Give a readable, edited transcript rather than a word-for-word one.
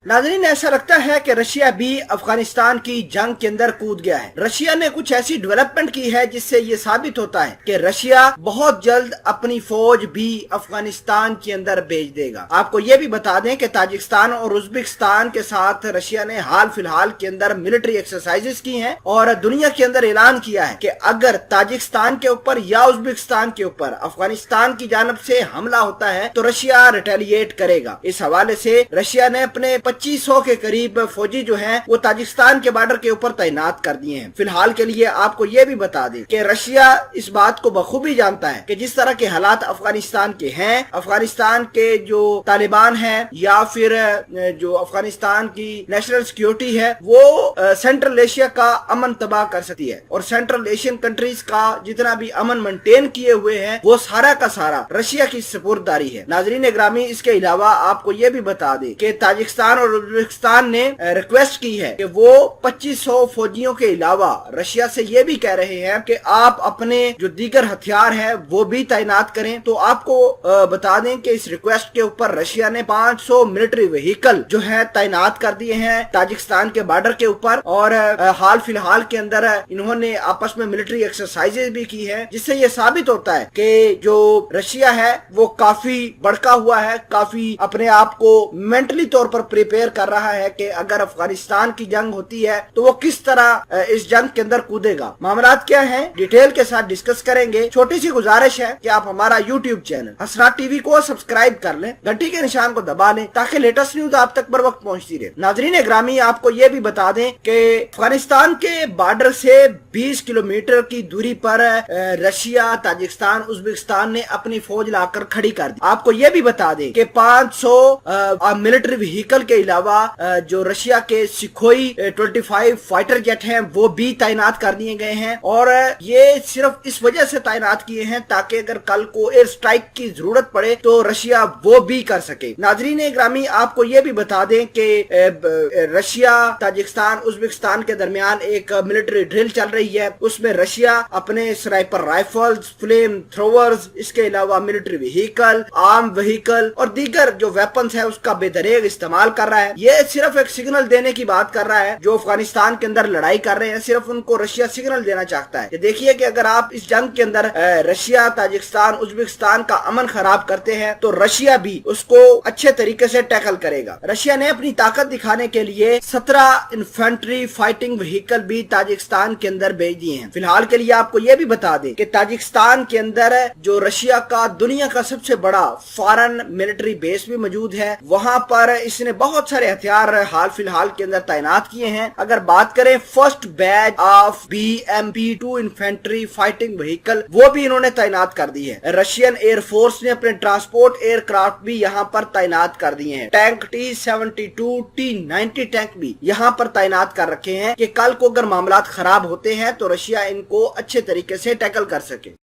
नाज़रीन, ऐसा लगता है कि रशिया भी अफगानिस्तान की जंग के अंदर कूद गया है। रशिया ने कुछ ऐसी डेवलपमेंट की है जिससे ये साबित होता है कि रशिया बहुत जल्द अपनी फौज भी अफगानिस्तान के अंदर भेज देगा। आपको ये भी बता दें कि ताजिकिस्तान और उज्बेकिस्तान के साथ रशिया ने हाल फिलहाल के अंदर मिलिट्री एक्सरसाइजेस की हैं और दुनिया के अंदर ऐलान किया है कि अगर ताजिकिस्तान के ऊपर या उज्बेकिस्तान के ऊपर अफगानिस्तान की जानब से हमला होता है तो रशिया रिटेलिएट करेगा। इस हवाले से रशिया ने अपने 2500 के करीब फौजी जो हैं वो ताजिकिस्तान के बॉर्डर के ऊपर तैनात कर दिए हैं। फिलहाल के लिए आपको ये भी बता दें कि रशिया इस बात को बखूबी जानता है कि जिस तरह के हालात अफगानिस्तान के हैं, अफगानिस्तान के जो तालिबान हैं या फिर जो अफगानिस्तान की नेशनल सिक्योरिटी है वो सेंट्रल एशिया का अमन तबाह कर सकती है और सेंट्रल एशियन कंट्रीज का जितना भी अमन मेंटेन किए हुए हैं वो सारा का सारा रशिया की सपुर्ददारी है। नाजरीन ग्रामी, इसके अलावा आपको ये भी बता दें कि ताजिकिस्तान और उज्बेकिस्तान ने रिक्वेस्ट की है कि वो 2500 फौजियों के अलावा रशिया से ये भी कह रहे हैं कि आप अपने जो दीगर हथियार है वो भी तैनात करें। तो आपको बता दें कि इस रिक्वेस्ट के ऊपर रशिया ने 500 मिलिट्री व्हीकल जो है तैनात कर दिए हैं ताजिकिस्तान के बॉर्डर के ऊपर और हाल फिलहाल के अंदर इन्होंने आपस में मिलिट्री एक्सरसाइजेज भी की है, जिससे ये साबित होता है कि जो रशिया है वो काफी भड़का हुआ है, काफी अपने आप को मेंटली तौर पर प्रिपेयर कर रहा है कि अगर अफगानिस्तान की जंग होती है तो वो किस तरह इस जंग के अंदर कूदेगा। मामलात क्या है डिटेल के साथ डिस्कस करेंगे। छोटी सी गुजारिश है कि आप हमारा यूट्यूब चैनल हसरात टीवी को सब्सक्राइब कर लें, घंटी के निशान को दबा लें ताकि लेटेस्ट न्यूज आप तक बर वक्त पहुंचती रहे। नाजरीन ग्रामी, आपको ये भी बता दें कि अफगानिस्तान के बॉर्डर से 20 किलोमीटर की दूरी पर रशिया, ताजिकिस्तान, उज्बेकिस्तान ने अपनी फौज लाकर खड़ी कर दी। आपको ये भी बता दें कि 500 मिलिट्री व्हीकल के अलावा जो रशिया के सुखोई 25 फाइटर जेट हैं वो भी तैनात कर दिए गए हैं और ये सिर्फ इस वजह से तैनात किए हैं ताकि अगर कल को एयर स्ट्राइक की जरूरत पड़े तो रशिया वो भी कर सके। नाजरीन ग्रामी, आपको ये भी बता दें कि रशिया, ताजिकिस्तान, उज्बेकिस्तान के दरमियान एक मिलिट्री ड्रिल चल रही है। उसमें रशिया अपने स्नाइपर राइफल्स, फ्लेम थ्रोवर्स, इसके अलावा मिलिट्री व्हीकल, आर्म व्हीकल और दीगर जो वेपन्स है उसका बेदरेग इस्तेमाल कर रहा है। ये सिर्फ एक सिग्नल देने की बात कर रहा है। जो अफगानिस्तान के अंदर लड़ाई कर रहे हैं सिर्फ उनको रशिया सिग्नल देना चाहता है कि देखिए कि अगर आप इस जंग के अंदर रशिया, ताजिकिस्तान, उज्बेकिस्तान का अमन खराब करते हैं तो रशिया भी उसको अच्छे तरीके से टैकल करेगा। रशिया ने अपनी ताकत दिखाने के लिए 17 इन्फेंट्री फाइटिंग व्हीकल भी ताजिकिस्तान के अंदर भेज दिए हैं। फिलहाल के लिए आपको ये भी बता दें कि ताजिकिस्तान के अंदर जो रशिया का दुनिया का सबसे बड़ा फॉरेन मिलिट्री बेस भी मौजूद है, वहां पर इसने बहुत सारे हथियार हाल फिलहाल के अंदर तैनात किए हैं। अगर बात करें first batch of BMP-2 infantry fighting vehicle वो भी इन्होंने तैनात कर दी है। रशियन एयरफोर्स ने अपने ट्रांसपोर्ट एयरक्राफ्ट भी यहाँ पर तैनात कर दिए हैं। टैंक T-72, T-90 टैंक भी यहाँ पर तैनात कर रखे हैं कि कल को अगर मामलात खराब होते हैं तो रशिया इनको अच्छे तरीके से टैकल कर सके।